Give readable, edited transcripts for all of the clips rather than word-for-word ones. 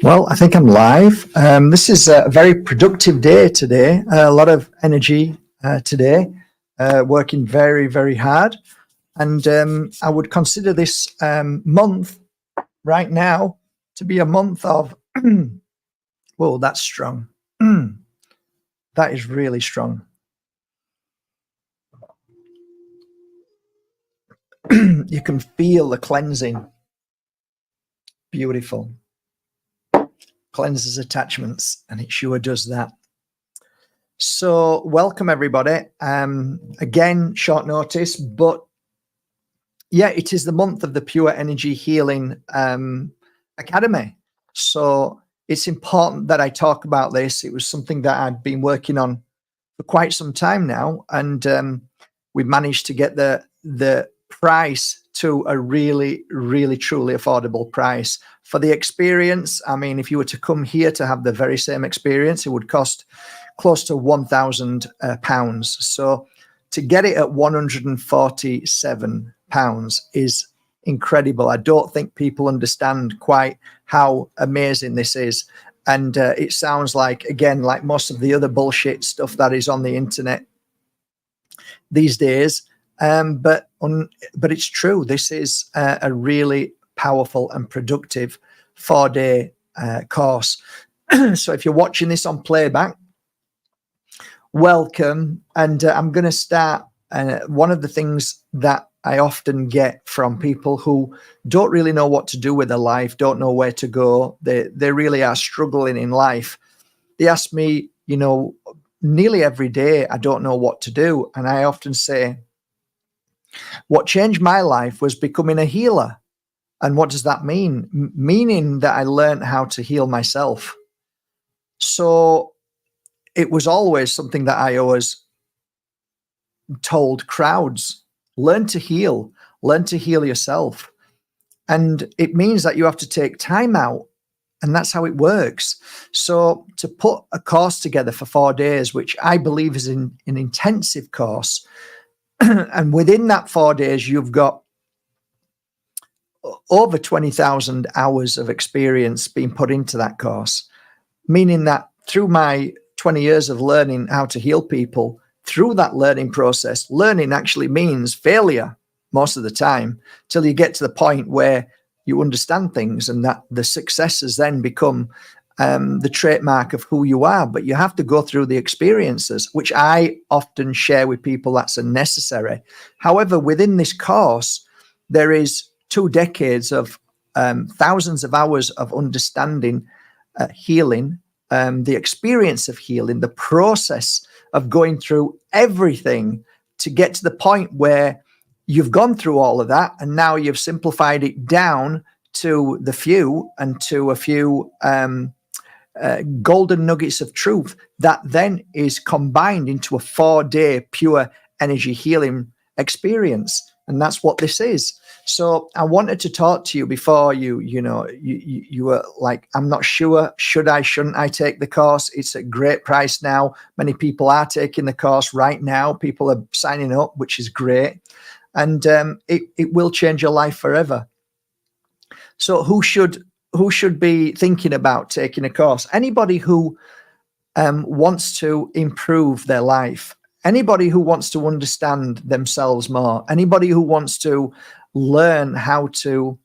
Well, I think I'm live. This is a very productive day today. A lot of energy today, working very, very hard. And I would consider this month right now to be a month of, whoa, that's strong. That is really strong. You can feel the cleansing. Beautiful. Cleanses attachments, and it sure does that. So welcome everybody. Again, short notice, but yeah, it is the month of the Pure Energy Healing Academy. So it's important that I talk about this. It was something that I'd been working on for quite some time now, and we've managed to get the price to a really, really, truly affordable price for the experience. I mean, if you were to come here to have the very same experience, it would cost close to £1,000. So to get it at £147 is incredible. I don't think people understand quite how amazing this is. And it sounds like, again, like most of the other bullshit stuff that is on the internet these days. But it's true. This is a really powerful and productive 4-day course. So if you're watching this on playback, welcome. And I'm going to start. One of the things that I often get from people who don't really know what to do with their life, don't know where to go, they really are struggling in life. They ask me, nearly every day, I don't know what to do. And I often say, what changed my life was becoming a healer. And what does that mean? Meaning that I learned how to heal myself. So it was always something that I always told crowds, learn to heal yourself. And it means that you have to take time out. And that's how it works. So to put a course together for 4 days, which I believe is an intensive course, and within that 4 days, you've got over 20,000 hours of experience being put into that course, meaning that through my 20 years of learning how to heal people, through that learning process, learning actually means failure most of the time, till you get to the point where you understand things and that the successes then become the trademark of who you are. But you have to go through the experiences, which I often share with people that's necessary. However, within this course, there is 2 decades of thousands of hours of understanding healing, the experience of healing, the process of going through everything to get to the point where you've gone through all of that, and now you've simplified it down to the few and to a few golden nuggets of truth that then is combined into a 4-day pure energy healing experience. And that's what this is. So I wanted to talk to you before you were like, I'm not sure, shouldn't I take the course? It's a great price now. Many people are taking the course right now. People are signing up, which is great. And it will change your life forever. So who should be thinking about taking a course? Anybody who wants to improve their life, anybody who wants to understand themselves more, anybody who wants to learn how to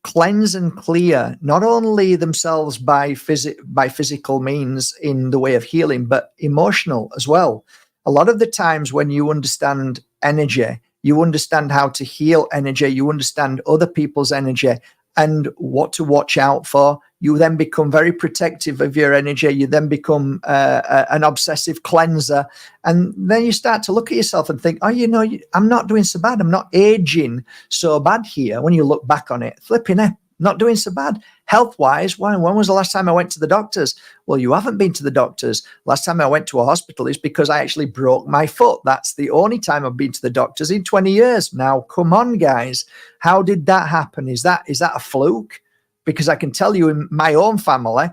cleanse and clear not only themselves by physical means in the way of healing, but emotional as well. A lot of the times when you understand energy, you understand how to heal energy, you understand other people's energy and what to watch out for. You then become very protective of your energy. You then become an obsessive cleanser. And then you start to look at yourself and think, I'm not doing so bad. I'm not aging so bad here. When you look back on it, flipping it, not doing so bad. Health-wise, when was the last time I went to the doctors? Well, you haven't been to the doctors. Last time I went to a hospital is because I actually broke my foot. That's the only time I've been to the doctors in 20 years. Now, come on, guys. How did that happen? Is that a fluke? Because I can tell you in my own family,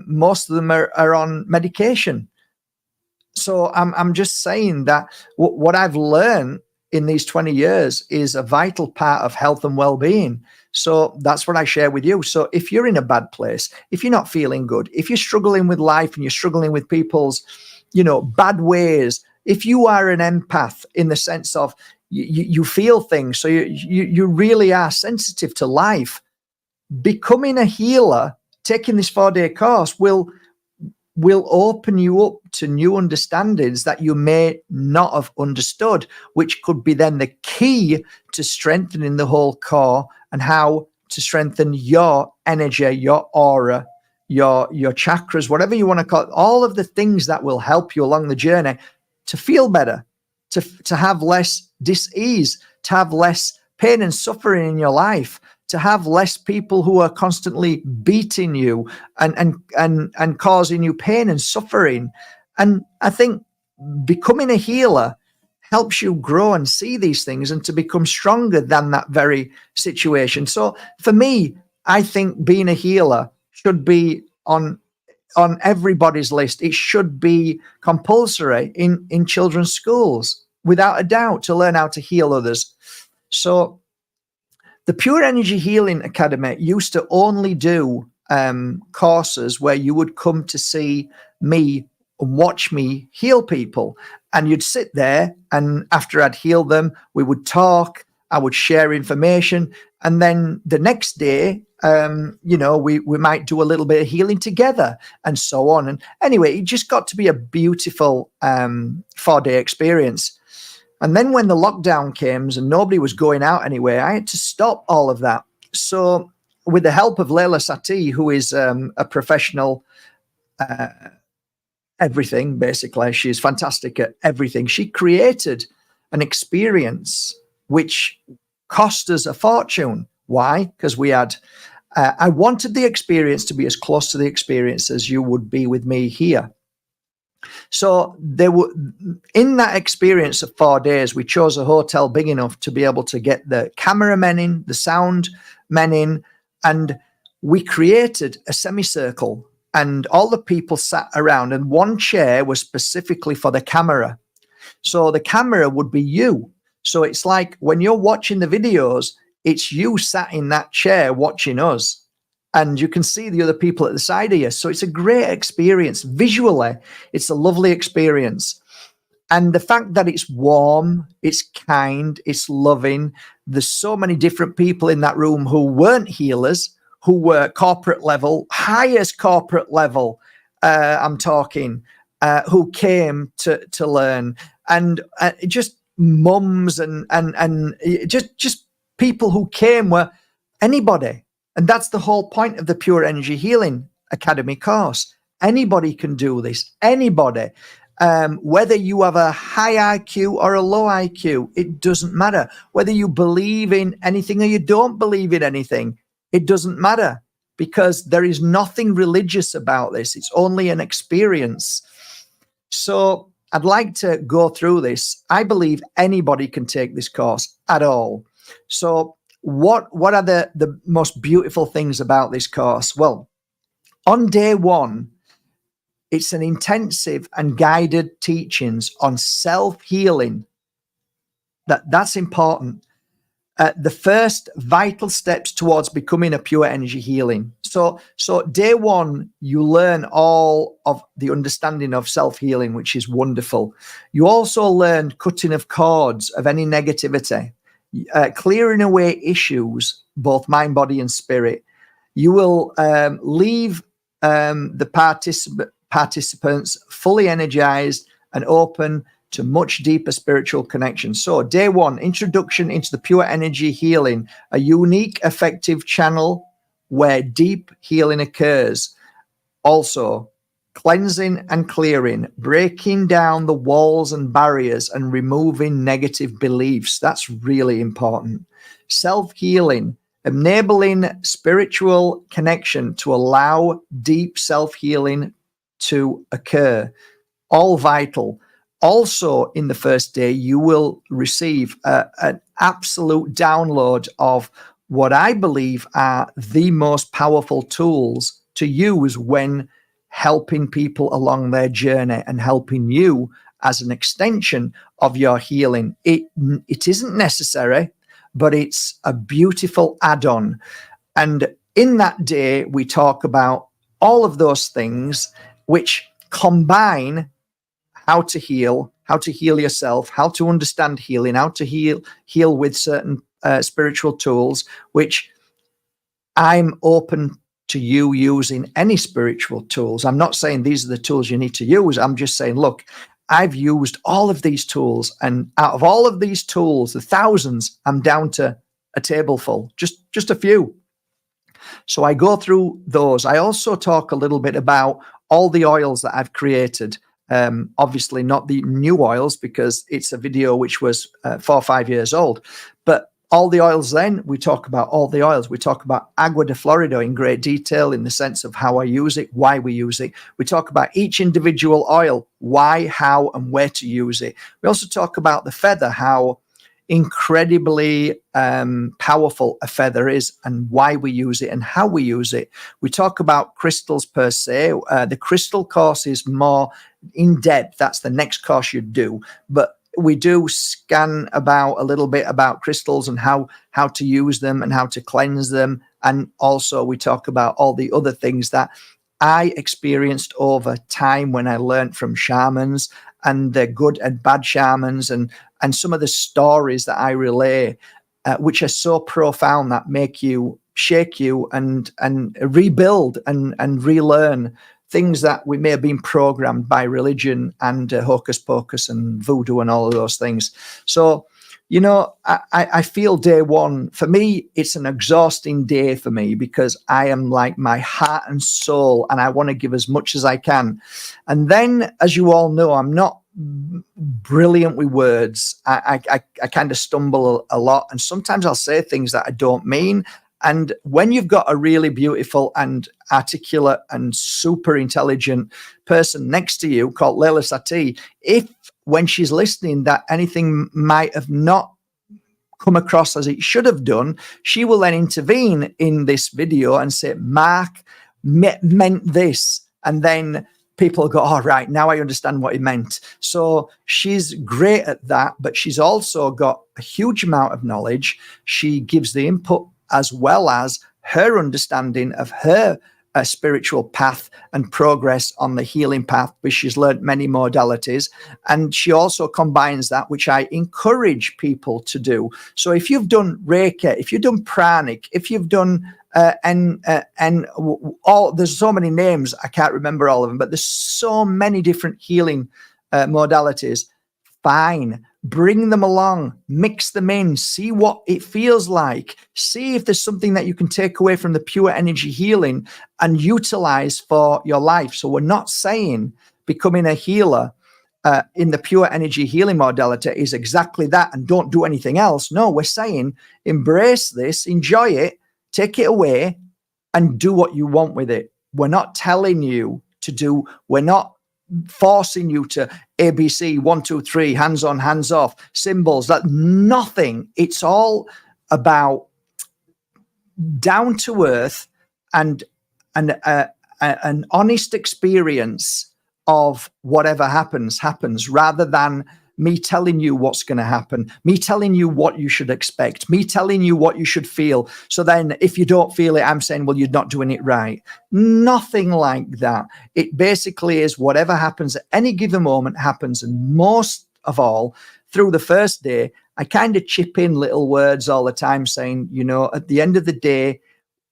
most of them are on medication. So I'm just saying that what I've learned in these 20 years is a vital part of health and well-being. So that's what I share with you. So if you're in a bad place, if you're not feeling good, if you're struggling with life and you're struggling with people's, bad ways, if you are an empath in the sense of you feel things, so you really are sensitive to life, becoming a healer, taking this 4-day course will open you up to new understandings that you may not have understood, which could be then the key to strengthening the whole core and how to strengthen your energy, your aura, your chakras, whatever you want to call it, all of the things that will help you along the journey to feel better, to have less dis-ease, to have less pain and suffering in your life, to have less people who are constantly beating you and causing you pain and suffering. And I think becoming a healer helps you grow and see these things and to become stronger than that very situation. So for me, I think being a healer should be on everybody's list. It should be compulsory in children's schools, without a doubt, to learn how to heal others. So the Pure Energy Healing Academy used to only do courses where you would come to see me and watch me heal people. And you'd sit there, and after I'd healed them, we would talk, I would share information. And then the next day, we might do a little bit of healing together and so on. And anyway, it just got to be a beautiful 4-day experience. And then when the lockdown came and nobody was going out anywhere, I had to stop all of that. So with the help of Layla Satie, who is a professional everything, basically, she's fantastic at everything. She created an experience which cost us a fortune. Why? Because we had, I wanted the experience to be as close to the experience as you would be with me here. So there were, in that experience of 4 days, we chose a hotel big enough to be able to get the cameramen in, the sound men in, and we created a semicircle, and all the people sat around, and one chair was specifically for the camera. So the camera would be you. So it's like when you're watching the videos, it's you sat in that chair watching us. And you can see the other people at the side of you. So it's a great experience. Visually, it's a lovely experience. And the fact that it's warm, it's kind, it's loving. There's so many different people in that room who weren't healers, who were corporate level, highest corporate level, I'm talking, who came to learn. And just mums and just people who came were anybody. And that's the whole point of the Pure Energy Healing Academy course. Anybody can do this. Anybody. Whether you have a high IQ or a low IQ, it doesn't matter. Whether you believe in anything or you don't believe in anything, it doesn't matter, because there is nothing religious about this. It's only an experience. So I'd like to go through this. I believe anybody can take this course at all. So what are the most beautiful things about this course? Well, on day one, it's an intensive and guided teachings on self-healing. That's important. The first vital steps towards becoming a pure energy healing. So day one, you learn all of the understanding of self-healing, which is wonderful. You also learn cutting of cords of any negativity, clearing away issues, both mind, body, and spirit. You will leave the participants fully energized and open to much deeper spiritual connection. So day one, introduction into the pure energy healing, a unique, effective channel where deep healing occurs. Also, cleansing and clearing, breaking down the walls and barriers and removing negative beliefs. That's really important. Self-healing, enabling spiritual connection to allow deep self-healing to occur. All vital. Also, in the first day, you will receive an absolute download of what I believe are the most powerful tools to use when helping people along their journey and helping you as an extension of your healing. It isn't necessary, but it's a beautiful add-on. And in that day, we talk about all of those things which combine how to heal yourself, how to understand healing, how to heal with certain spiritual tools, which I'm open to you using any spiritual tools. I'm not saying these are the tools you need to use. I'm just saying, look, I've used all of these tools, and out of all of these tools, the thousands, I'm down to a tableful, just a few. So I go through those. I also talk a little bit about all the oils that I've created. Obviously not the new oils, because it's a video which was 4 or 5 years old, but all the oils. Then we talk about all the oils. We talk about Agua de Florida in great detail, in the sense of how I use it, why we use it. We talk about each individual oil, why, how, and where to use it. We also talk about the feather, how incredibly powerful a feather is, and why we use it and how we use it. We talk about crystals per se. The crystal course is more in depth. That's the next course you do, but we do scan about a little bit about crystals and how to use them and how to cleanse them. And also we talk about all the other things that I experienced over time when I learned from shamans, and the good and bad shamans, and some of the stories that I relay, which are so profound, that make you shake you and rebuild and relearn things that we may have been programmed by religion and hocus pocus and voodoo and all of those things. So, you know, I feel day one, for me, it's an exhausting day for me, because I am like my heart and soul, and I want to give as much as I can. And then, as you all know, I'm not brilliant with words. I kind of stumble a lot, and sometimes I'll say things that I don't mean. And when you've got a really beautiful and articulate and super intelligent person next to you called Leila Satie, if when she's listening that anything might have not come across as it should have done, she will then intervene in this video and say, Mark meant this. And then people go, all right, now I understand what he meant. So she's great at that, but she's also got a huge amount of knowledge. She gives the input as well as her understanding of her spiritual path and progress on the healing path, which she's learned many modalities. And she also combines that, which I encourage people to do. So if you've done Reiki, if you've done pranic, if you've done all, there's so many names, I can't remember all of them, but there's so many different healing modalities. Fine. Bring them along, mix them in, see what it feels like, see if there's something that you can take away from the pure energy healing and utilize for your life. So we're not saying becoming a healer in the pure energy healing modality is exactly that and don't do anything else. No, we're saying embrace this, enjoy it, take it away, and do what you want with it. We're not telling you to do, we're not forcing you to ABC 1 2 3, hands on, hands off, symbols, that nothing. It's all about down to earth and an honest experience of whatever happens, rather than me telling you what's going to happen, me telling you what you should expect, me telling you what you should feel. So then if you don't feel it, I'm saying, well, you're not doing it right. Nothing like that. It basically is whatever happens at any given moment happens. And most of all, through the first day, I kind of chip in little words all the time saying, you know, at the end of the day,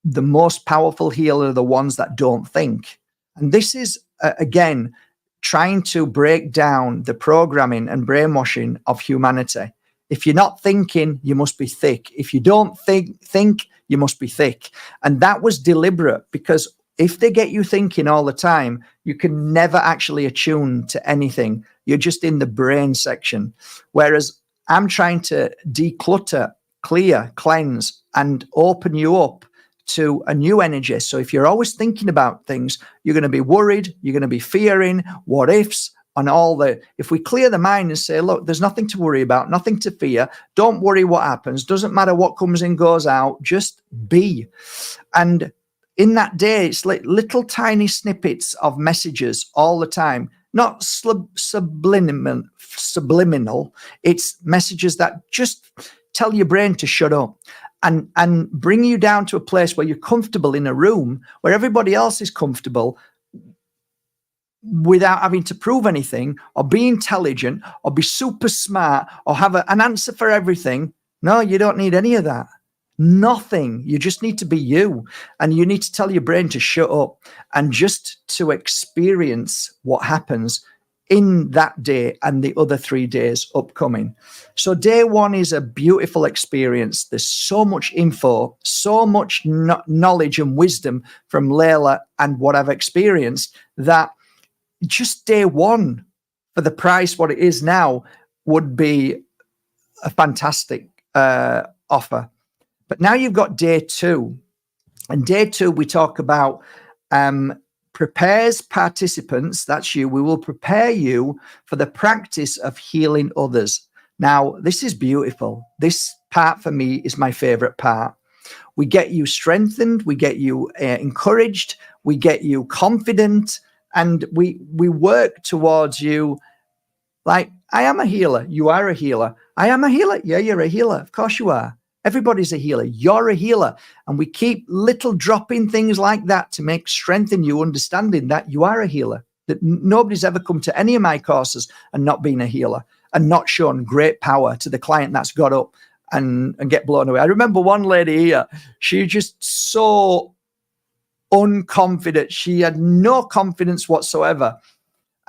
the most powerful healer are the ones that don't think. And this is, again, trying to break down the programming and brainwashing of humanity. If you're not thinking, you must be thick. If you don't think, you must be thick. And that was deliberate, because if they get you thinking all the time, you can never actually attune to anything. You're just in the brain section. Whereas I'm trying to declutter, clear, cleanse, and open you up to a new energy. So if you're always thinking about things, you're going to be worried, you're going to be fearing what ifs and all the, if we clear the mind and say, look, there's nothing to worry about, nothing to fear. Don't worry what happens. Doesn't matter what comes in, goes out, just be. And in that day, it's like little tiny snippets of messages all the time. not subliminal. It's messages that just tell your brain to shut up and bring you down to a place where you're comfortable in a room where everybody else is comfortable, without having to prove anything or be intelligent or be super smart or have an answer for everything. No, you don't need any of that. Nothing. You just need to be you, and you need to tell your brain to shut up and just to experience what happens in that day and the other 3 days upcoming. So day one is a beautiful experience. There's so much info, so much knowledge and wisdom from Layla and what I've experienced, that just day one, for the price what it is now, would be a fantastic offer. But now you've got day two. And day two, we talk about prepares participants, that's you, we will prepare you for the practice of healing others. Now, this is beautiful. This part for me is my favorite part. We get you strengthened, we get you encouraged, we get you confident, and we work towards you like, I am a healer. You are a healer. I am a healer. Yeah, you're a healer. Of course you are. Everybody's a healer. You're a healer. And we keep little dropping things like that to make strengthen you, understanding that you are a healer. That nobody's ever come to any of my courses and not been a healer and not shown great power to the client that's got up and get blown away. I remember one lady here, she just so unconfident. She had no confidence whatsoever.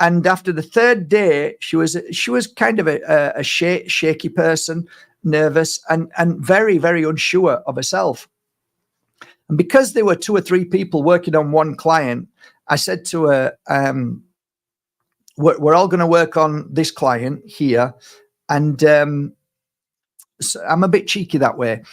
And after the third day, she was kind of a shaky person, nervous and very, very unsure of herself. And because there were 2 or 3 people working on one client, I said to her, we're all going to work on this client here. And so I'm a bit cheeky that way.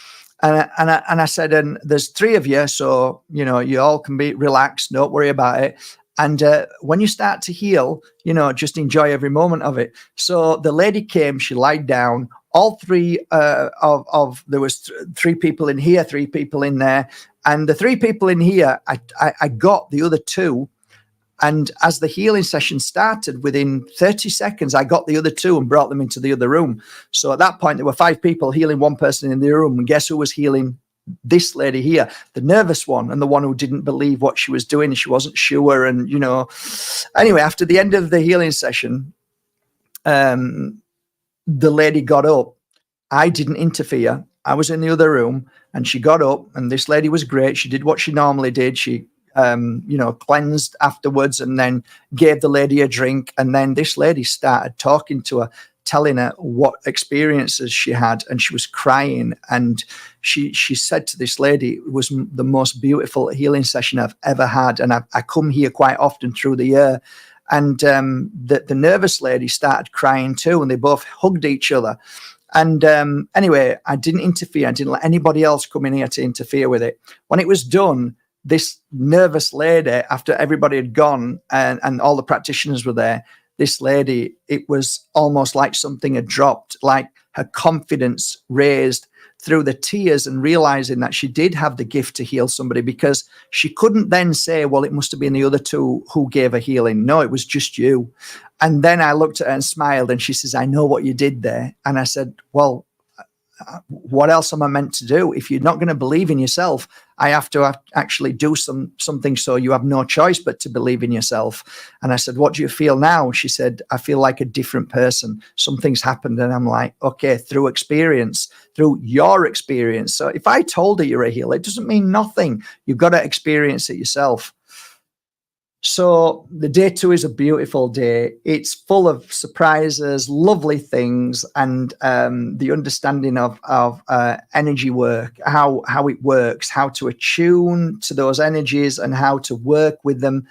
And I said, and there's 3 of you, so, you know, you all can be relaxed, don't worry about it. And when you start to heal, you know, just enjoy every moment of it. So the lady came, she lied down. All 3 there was 3 people in here, 3 people in there. And the 3 people in here, I got the other 2. And as the healing session started, within 30 seconds, I got the other 2 and brought them into the other room. So at that point, there were 5 people healing one person in the room. And guess who was healing this lady here? The nervous one, and the one who didn't believe what she was doing. She wasn't sure. And, you know, anyway, after the end of the healing session, the lady got up. I didn't interfere. I was in the other room, and she got up, and this lady was great. She did what she normally did. She cleansed afterwards and then gave the lady a drink. And then this lady started talking to her, telling her what experiences she had, and she was crying. And she said to this lady, it was the most beautiful healing session I've ever had. And I come here quite often through the year. And the nervous lady started crying too, and they both hugged each other. And anyway, I didn't interfere. I didn't let anybody else come in here to interfere with it. When it was done, this nervous lady, after everybody had gone and all the practitioners were there, this lady, it was almost like something had dropped, like her confidence raised through the tears and realizing that she did have the gift to heal somebody, because she couldn't then say, well, it must have been the other 2 who gave her healing. No, it was just you. And then I looked at her and smiled, and she says, I know what you did there. And I said, well, what else am I meant to do? If you're not going to believe in yourself, I have to actually do something, so you have no choice but to believe in yourself. And I said, what do you feel now? She said, I feel like a different person. Something's happened. And I'm like, okay, through experience, through your experience. So if I told her you're a healer, it doesn't mean nothing. You've got to experience it yourself. So the day 2 is a beautiful day. It's full of surprises, lovely things, and the understanding of energy work, how it works, how to attune to those energies and how to work with them,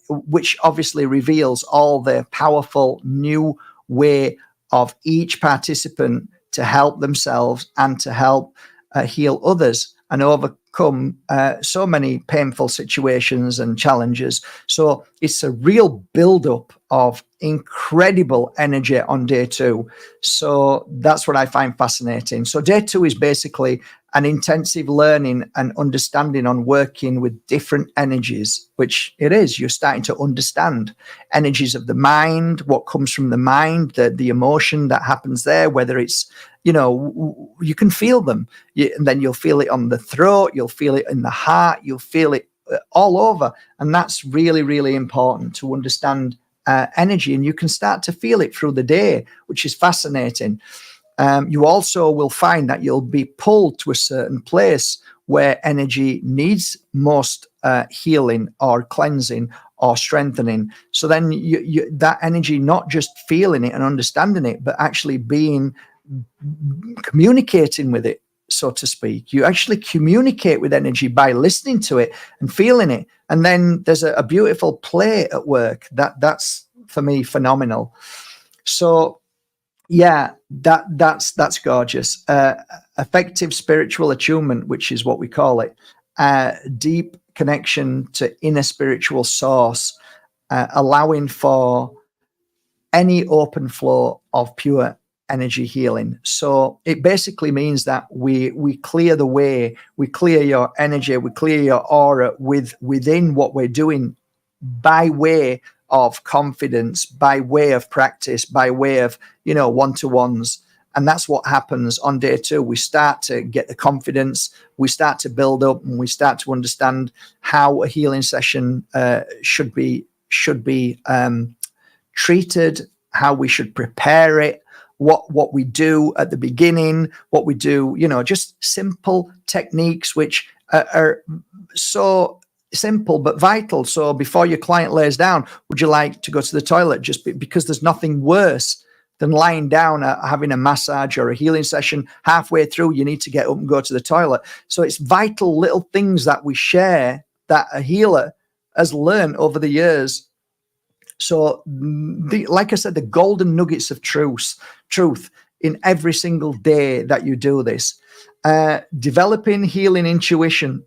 which obviously reveals all the powerful new way of each participant to help themselves and to help heal others and overcome so many painful situations and challenges. So it's a real build-up of incredible energy on day 2. So that's what I find fascinating. So day 2 is basically an intensive learning and understanding on working with different energies, which it is. You're starting to understand energies of the mind, what comes from the mind, the emotion that happens there, whether it's, you can feel them. And then you'll feel it on the throat, you'll feel it in the heart, you'll feel it all over. And that's really, really important to understand energy. And you can start to feel it through the day, which is fascinating. You also will find that you'll be pulled to a certain place where energy needs most healing or cleansing or strengthening. So then that energy, not just feeling it and understanding it, but actually communicating with it, so to speak. You actually communicate with energy by listening to it and feeling it. And then there's a beautiful play at work. That's for me phenomenal. So yeah, that's gorgeous. Effective spiritual attunement, which is what we call it. Deep connection to inner spiritual source, allowing for any open flow of pure energy healing. So it basically means that we clear the way, we clear your energy, we clear your aura within what we're doing by way of confidence, by way of practice, by way of, one-to-ones. And that's what happens on day 2. We start to get the confidence, we start to build up, and we start to understand how a healing session should be treated, how we should prepare it, what we do at the beginning, what we do, just simple techniques which are so simple but vital. So before your client lays down, would you like to go to the toilet? Just because there's nothing worse than lying down, having a massage or a healing session. Halfway through, you need to get up and go to the toilet. So it's vital little things that we share that a healer has learned over the years. So like I said, the golden nuggets of truth in every single day that you do this. Developing healing intuition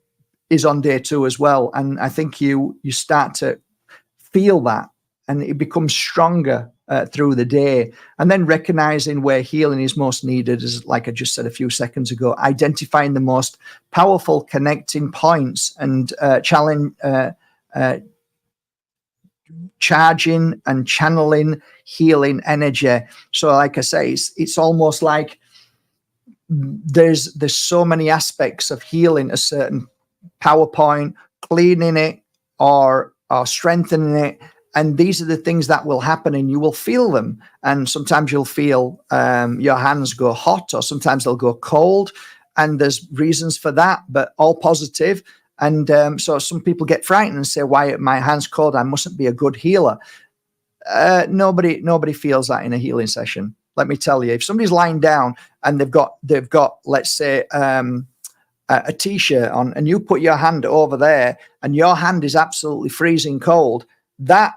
is on day 2 as well. And I think you start to feel that, and it becomes stronger through the day. And then recognizing where healing is most needed, is like I just said a few seconds ago, identifying the most powerful connecting points and charging and channeling healing energy. So like I say, it's almost like there's so many aspects of healing a certain PowerPoint, cleaning it or strengthening it. And these are the things that will happen, and you will feel them. And sometimes you'll feel your hands go hot, or sometimes they'll go cold. And there's reasons for that, but all positive. And so some people get frightened and say, why are my hands cold? I mustn't be a good healer. Nobody feels that in a healing session. Let me tell you, if somebody's lying down and they've got, let's say, a t-shirt on, and you put your hand over there and your hand is absolutely freezing cold, that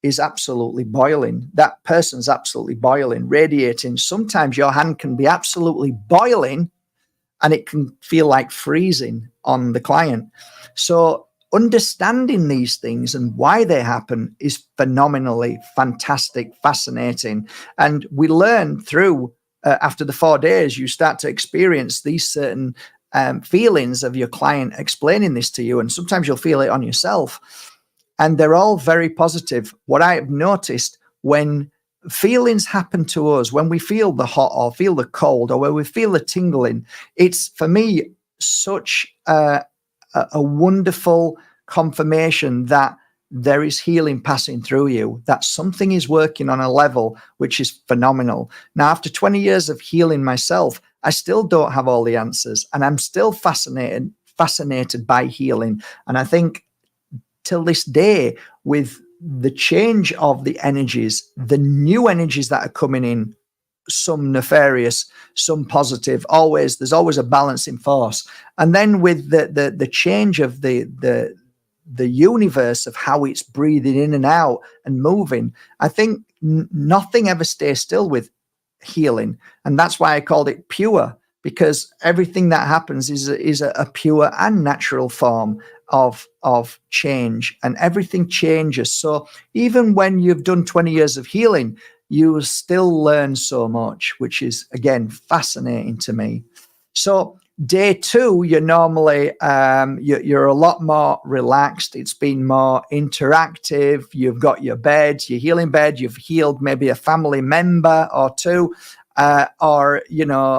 is absolutely boiling. That person's absolutely boiling, radiating. Sometimes your hand can be absolutely boiling and it can feel like freezing on the client. So understanding these things and why they happen is phenomenally fantastic, fascinating. And we learn through, after the 4 days, you start to experience these certain feelings of your client explaining this to you. And sometimes you'll feel it on yourself. And they're all very positive. What I have noticed, when feelings happen to us, when we feel the hot or feel the cold, or when we feel the tingling, it's, for me, such a wonderful confirmation that there is healing passing through you, that something is working on a level which is phenomenal. Now, after 20 years of healing myself, I still don't have all the answers, and I'm still fascinated by healing. And I think till this day, with the change of the energies, the new energies that are coming in, some nefarious, some positive, there's always a balancing force. And then with the change of the universe, of how it's breathing in and out and moving, I think nothing ever stays still with healing. And that's why I called it pure, because everything that happens is a pure and natural form of change, and everything changes. So even when you've done 20 years of healing, you still learn so much, which is, again, fascinating to me. So day 2, you're normally you're a lot more relaxed. It's been more interactive. You've got your bed, your healing bed. You've healed maybe a family member or two, or you've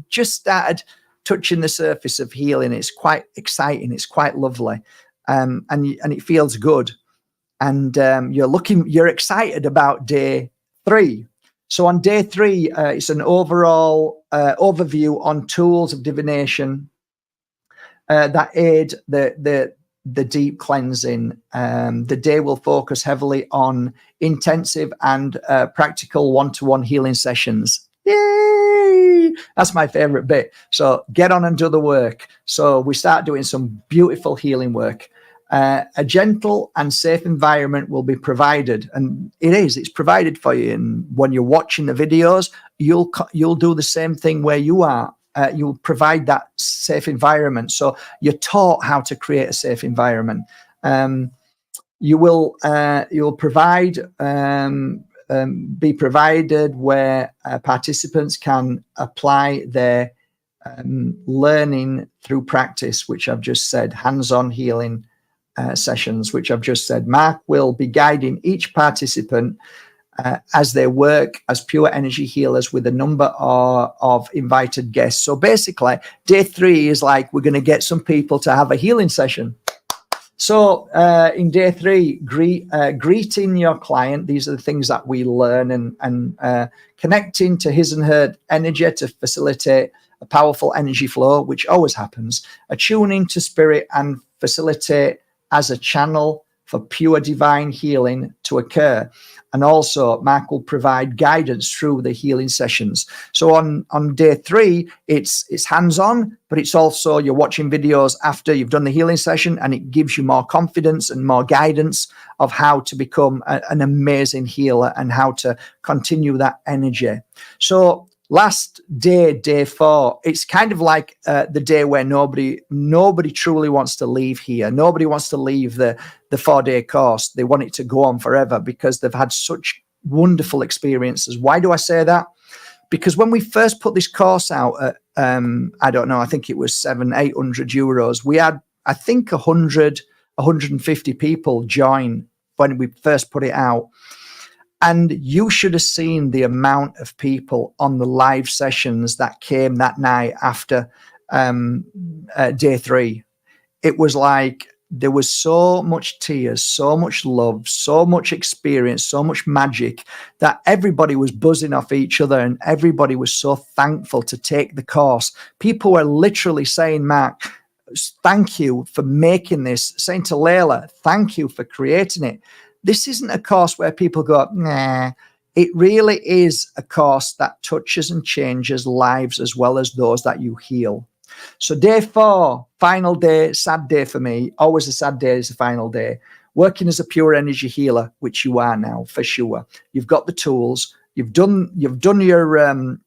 just started touching the surface of healing. It's quite exciting. It's quite lovely, and it feels good. And you're excited about day 3. So on day 3, it's an overall overview on tools of divination that aid the deep cleansing. The day will focus heavily on intensive and practical one-to-one healing sessions. Yay! That's my favorite bit. So get on and do the work. So we start doing some beautiful healing work. A gentle and safe environment will be provided, and it's provided for you. And when you're watching the videos, you'll do the same thing where you are. You'll provide that safe environment. So you're taught how to create a safe environment. You'll provide be provided where participants can apply their learning through practice, which I've just said, hands-on healing sessions, which I've just said. Mark will be guiding each participant as they work as pure energy healers with a number of invited guests. So basically, day 3 is like, we're going to get some people to have a healing session. So in day 3, greeting your client. These are the things that we learn, and connecting to his and her energy to facilitate a powerful energy flow, which always happens. Attuning to spirit and facilitate as a channel for pure divine healing to occur. And also, Mark will provide guidance through the healing sessions. So on day 3, it's hands-on, but it's also, you're watching videos after you've done the healing session, and it gives you more confidence and more guidance of how to become an amazing healer and how to continue that energy. So last day, day 4, it's kind of like the day where nobody truly wants to leave here. Nobody wants to leave the 4-day course. They want it to go on forever because they've had such wonderful experiences. Why do I say that? Because when we first put this course out at, I don't know, I think it was 700-800 euros, we had, I think, 150 people join when we first put it out. And you should have seen the amount of people on the live sessions that came that night after day 3. It was like there was so much tears, so much love, so much experience, so much magic that everybody was buzzing off each other, and everybody was so thankful to take the course. People were literally saying, Mark, thank you for making this. Saying to Layla, thank you for creating it. This isn't a course where people go, nah. It really is a course that touches and changes lives as well as those that you heal. So day 4, final day, sad day for me. Always a sad day is the final day. Working as a pure energy healer, which you are now for sure. You've got the tools. You've done your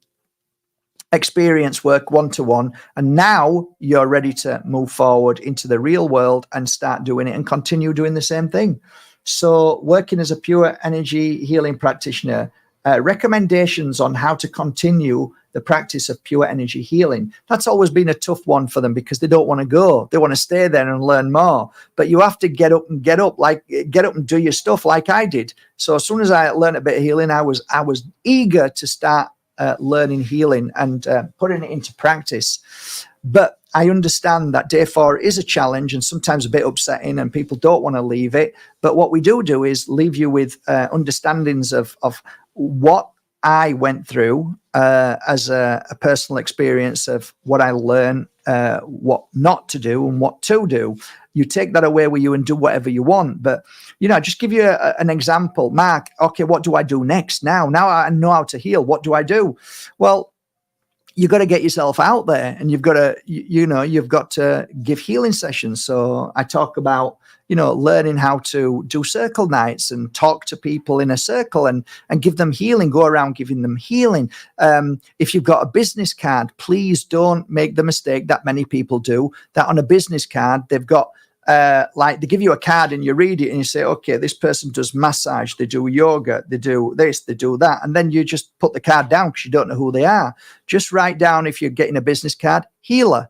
experience work one-to-one, and now you're ready to move forward into the real world and start doing it and continue doing the same thing. So working as a pure energy healing practitioner, recommendations on how to continue the practice of pure energy healing. That's always been a tough one for them because they don't want to go. They want to stay there and learn more. But you have to get up and do your stuff like I did. So as soon as I learned a bit of healing, I was eager to start learning healing and putting it into practice. But I understand that day 4 is a challenge and sometimes a bit upsetting, and people don't want to leave it. But what we do is leave you with understandings of what I went through as a personal experience of what I learned, what not to do and what to do. You take that away with you and do whatever you want. But, just give you an example. Mark, okay, what do I do next? Now I know how to heal. What do I do? Well, you've got to get yourself out there, and you've got to give healing sessions. So I talk about, learning how to do circle nights and talk to people in a circle and give them healing, go around giving them healing. If you've got a business card, please don't make the mistake that many people do, that on a business card, they've got like they give you a card and you read it and you say, okay, this person does massage, they do yoga, they do this, they do that. And then you just put the card down because you don't know who they are. Just write down, if you're getting a business card, healer.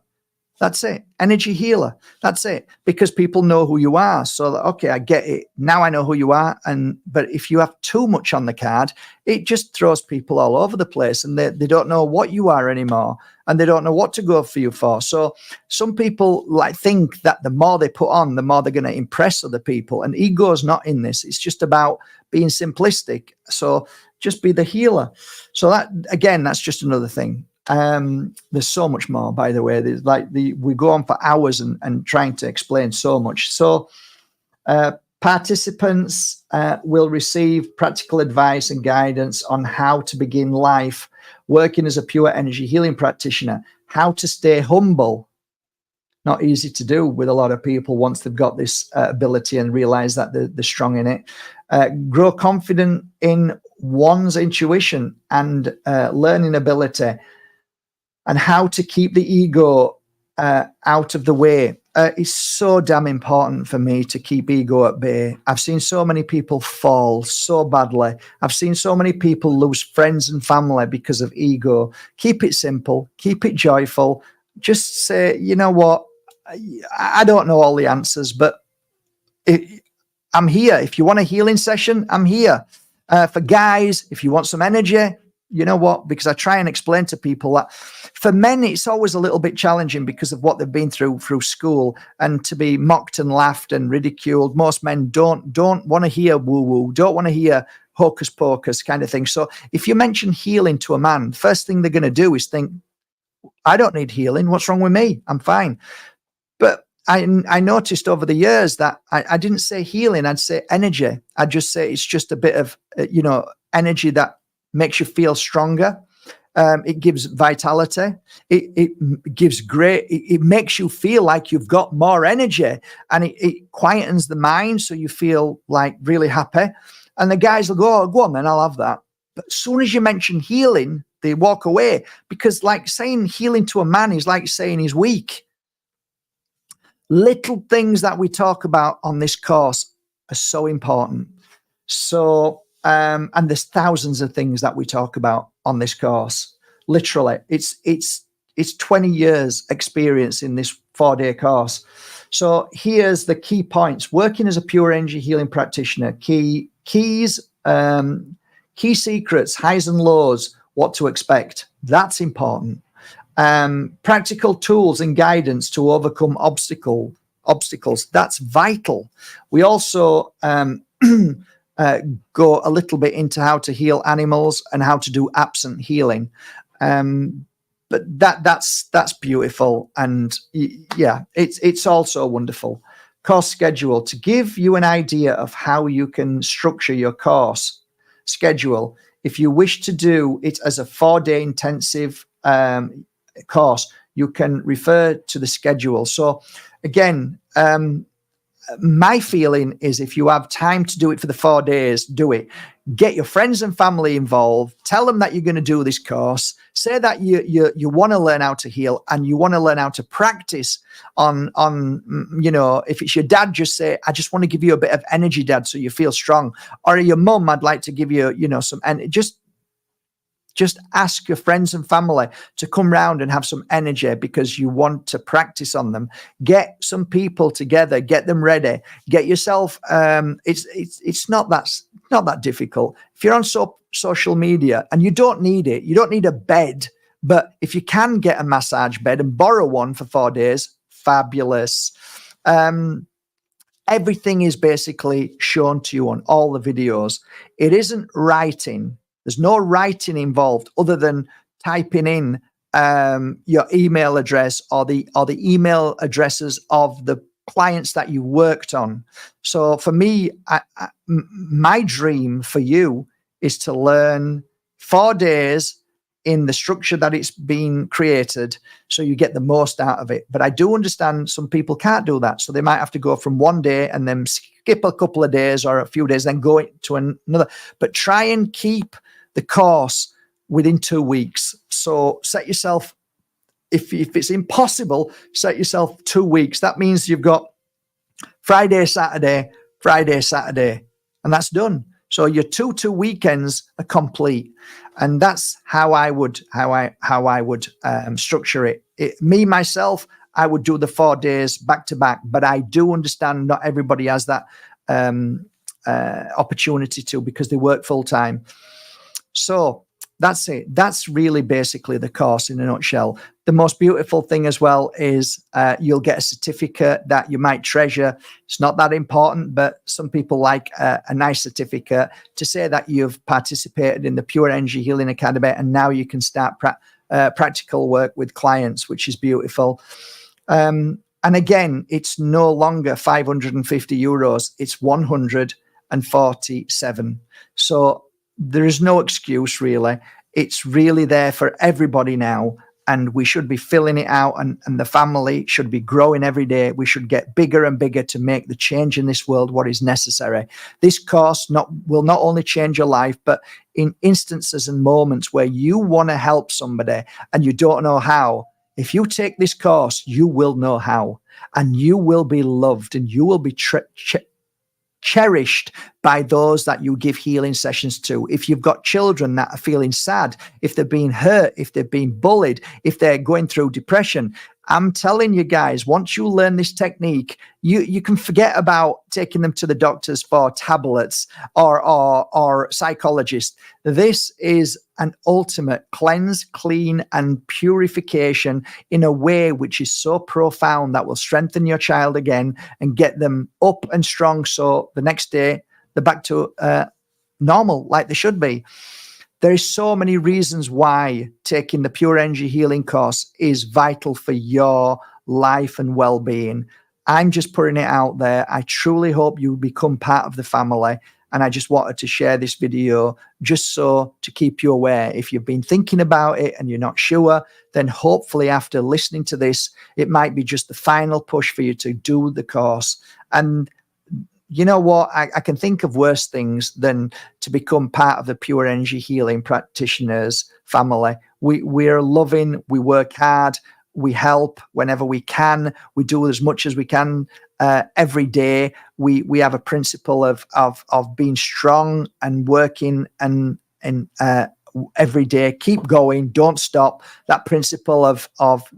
That's it. Energy healer. That's it. Because people know who you are. So, okay, I get it. Now I know who you are. But if you have too much on the card, it just throws people all over the place, and they don't know what you are anymore, and they don't know what to go for you for. So some people think that the more they put on, the more they're going to impress other people. And ego is not in this. It's just about being simplistic. So just be the healer. So that, again, that's just another thing. There's so much more, by the way. There's we go on for hours and trying to explain so much. So participants will receive practical advice and guidance on how to begin life working as a pure energy healing practitioner, how to stay humble. Not easy to do with a lot of people once they've got this ability and realize that they're strong in it. Grow confident in one's intuition and learning ability, and how to keep the ego out of the way. It's so damn important for me to keep ego at bay. I've seen so many people fall so badly. I've seen so many people lose friends and family because of ego. Keep it simple. Keep it joyful. Just say, you know what? I don't know all the answers, but I'm here. If you want a healing session, I'm here. For guys, if you want some energy, you know what? Because I try and explain to people that for men, it's always a little bit challenging because of what they've been through school, and to be mocked and laughed and ridiculed. Most men don't want to hear woo-woo, don't want to hear hocus pocus kind of thing. So if you mention healing to a man, first thing they're going to do is think, I don't need healing. What's wrong with me? I'm fine. But I noticed over the years that I didn't say healing. I'd say energy. I'd just say it's just a bit of, energy that makes you feel stronger. It gives vitality. It gives it makes you feel like you've got more energy, and it quietens the mind, so you feel like really happy. And the guys will go, oh, go on then, I'll have that. But as soon as you mention healing, they walk away, because like saying healing to a man is like saying he's weak. Little things that we talk about on this course are so important. So, and there's thousands of things that we talk about on this course. Literally, it's 20 years experience in this 4-day course. So here's the key points: working as a pure energy healing practitioner, key secrets, highs and lows, what to expect. That's important. Practical tools and guidance to overcome obstacles. That's vital. We also go a little bit into how to heal animals and how to do absent healing. But that's beautiful, and yeah, it's also wonderful. Course schedule, to give you an idea of how you can structure your course schedule. If you wish to do it as a 4-day intensive course, you can refer to the schedule. So again, my feeling is, if you have time to do it for the 4 days, do it. Get your friends and family involved. Tell them that you're going to do this course. Say that you want to learn how to heal, and you want to learn how to practice on if it's your dad, just say, I just want to give you a bit of energy, Dad, so you feel strong. Or your mum, I'd like to give you, some, and just ask your friends and family to come round and have some energy, because you want to practice on them. Get some people together, get them ready, get yourself. It's not that difficult. If you're on social media, and you don't need it, you don't need a bed, but if you can get a massage bed and borrow one for 4 days, fabulous. Everything is basically shown to you on all the videos. It isn't writing. There's no writing involved other than typing in your email address or the email addresses of the clients that you worked on. So for me, my dream for you is to learn 4 days in the structure that it's been created, so you get the most out of it. But I do understand some people can't do that, so they might have to go from one day and then skip a couple of days or a few days, then go to another. But try and keep the course within 2 weeks. So set yourself, if it's impossible, set yourself 2 weeks. That means you've got Friday, Saturday, and that's done. So your two weekends are complete, and that's how I would structure it. Me myself, I would do the 4 days back to back, but I do understand not everybody has that opportunity to, because they work full time. So that's it. That's really basically the course in a nutshell. The most beautiful thing as well is you'll get a certificate that you might treasure. It's not that important, but some people like a nice certificate to say that you've participated in the Pure Energy Healing Academy, and now you can start practical work with clients, which is beautiful. And again, it's no longer 550 euros. It's 147. So there is no excuse, really. It's really there for everybody now, and we should be filling it out, and the family should be growing every day. We should get bigger and bigger to make the change in this world what is necessary. This course will not only change your life, but in instances and moments where you want to help somebody and you don't know how, if you take this course, you will know how, and you will be loved, and you will be cherished by those that you give healing sessions to. If you've got children that are feeling sad, if they're being hurt, if they're being bullied, if they're going through depression, I'm telling you guys, once you learn this technique, you can forget about taking them to the doctors for tablets or psychologists. This is an ultimate cleanse, clean, and purification in a way which is so profound that will strengthen your child again and get them up and strong, so the next day they're back to normal like they should be. There is so many reasons why taking the Pure Energy Healing course is vital for your life and well-being. I'm just putting it out there. I truly hope you become part of the family, and I just wanted to share this video just so to keep you aware. If you've been thinking about it and you're not sure, then hopefully after listening to this, it might be just the final push for you to do the course. And you know what? I can think of worse things than to become part of the Pure Energy Healing practitioners family. We're loving, we work hard, we help whenever we can, we do as much as we can every day. We have a principle of being strong and working and every day. Keep going, don't stop. That principle of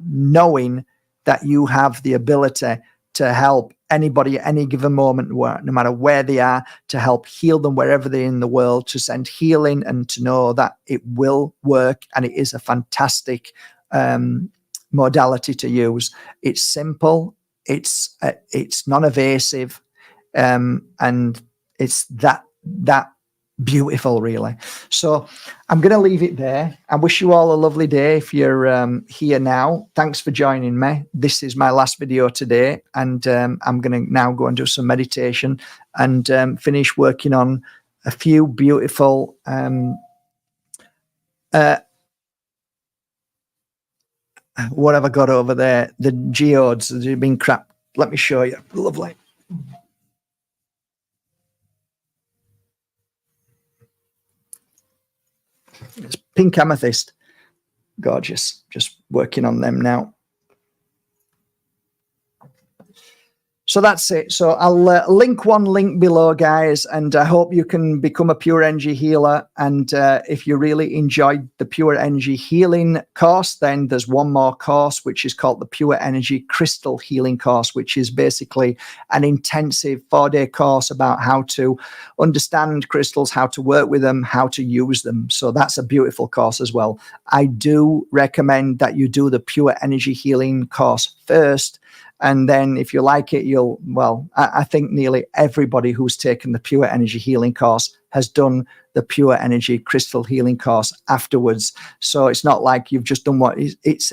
knowing that you have the ability to help anybody at any given moment, no matter where they are, to help heal them wherever they're in the world, to send healing, and to know that it will work, and it is a fantastic modality to use. It's simple, it's non-evasive, and it's that beautiful, really. So I'm going to leave it there. I wish you all a lovely day if you're here now. Thanks for joining me. This is my last video today, and I'm going to now go and do some meditation and finish working on a few beautiful what have I got over there? The geodes. They've been crap. Let me show you. Lovely. It's pink amethyst. Gorgeous. Just working on them now. So that's it. So I'll link one link below, guys, and I hope you can become a Pure Energy healer. And if you really enjoyed the Pure Energy Healing course, then there's one more course, which is called the Pure Energy Crystal Healing course, which is basically an intensive 4-day course about how to understand crystals, how to work with them, how to use them. So that's a beautiful course as well. I do recommend that you do the Pure Energy Healing course first. And then if you like it, I think nearly everybody who's taken the Pure Energy Healing course has done the Pure Energy Crystal Healing course afterwards. So it's not like you've just done it's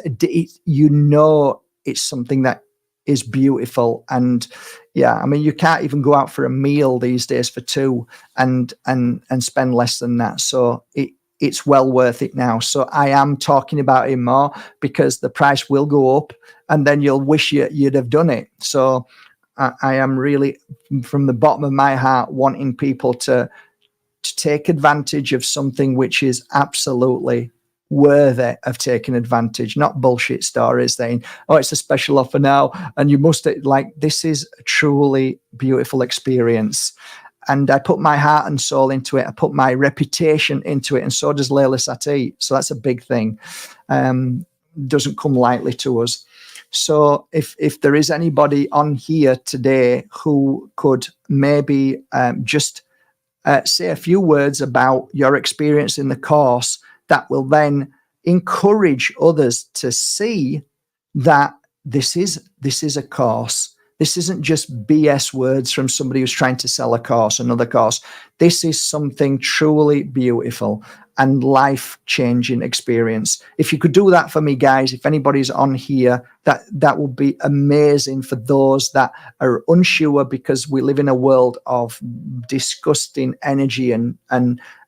something that is beautiful. And yeah, I mean, you can't even go out for a meal these days for 2 and spend less than that. So it's well worth it now. So I am talking about it more because the price will go up and then you'll wish you'd have done it. So I am really, from the bottom of my heart, wanting people to take advantage of something which is absolutely worthy of taking advantage, not bullshit stories saying, oh, it's a special offer now and you must, like, this is a truly beautiful experience. And I put my heart and soul into it. I put my reputation into it, and so does Layla Satie. So that's a big thing. Doesn't come lightly to us. So if there is anybody on here today who could maybe just say a few words about your experience in the course, that will then encourage others to see that this is a course. This isn't just BS words from somebody who's trying to sell a course, another course. This is something truly beautiful and life-changing experience. If you could do that for me, guys, if anybody's on here, that would be amazing for those that are unsure, because we live in a world of disgusting energy and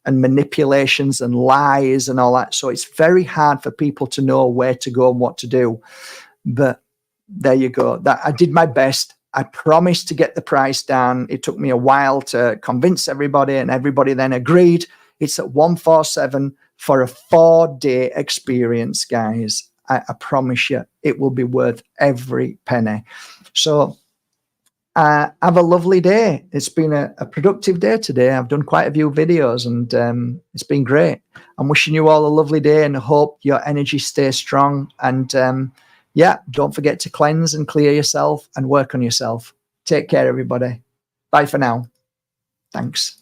manipulations and lies and all that. So it's very hard for people to know where to go and what to do. But there you go. That I did my best. I promised to get the price down. It took me a while to convince everybody, and everybody then agreed. It's at 147 for a 4-day experience, guys. I promise you, it will be worth every penny. So have a lovely day. It's been a productive day today. I've done quite a few videos, and it's been great. I'm wishing you all a lovely day, and I hope your energy stays strong. And yeah, don't forget to cleanse and clear yourself and work on yourself. Take care, everybody. Bye for now. Thanks.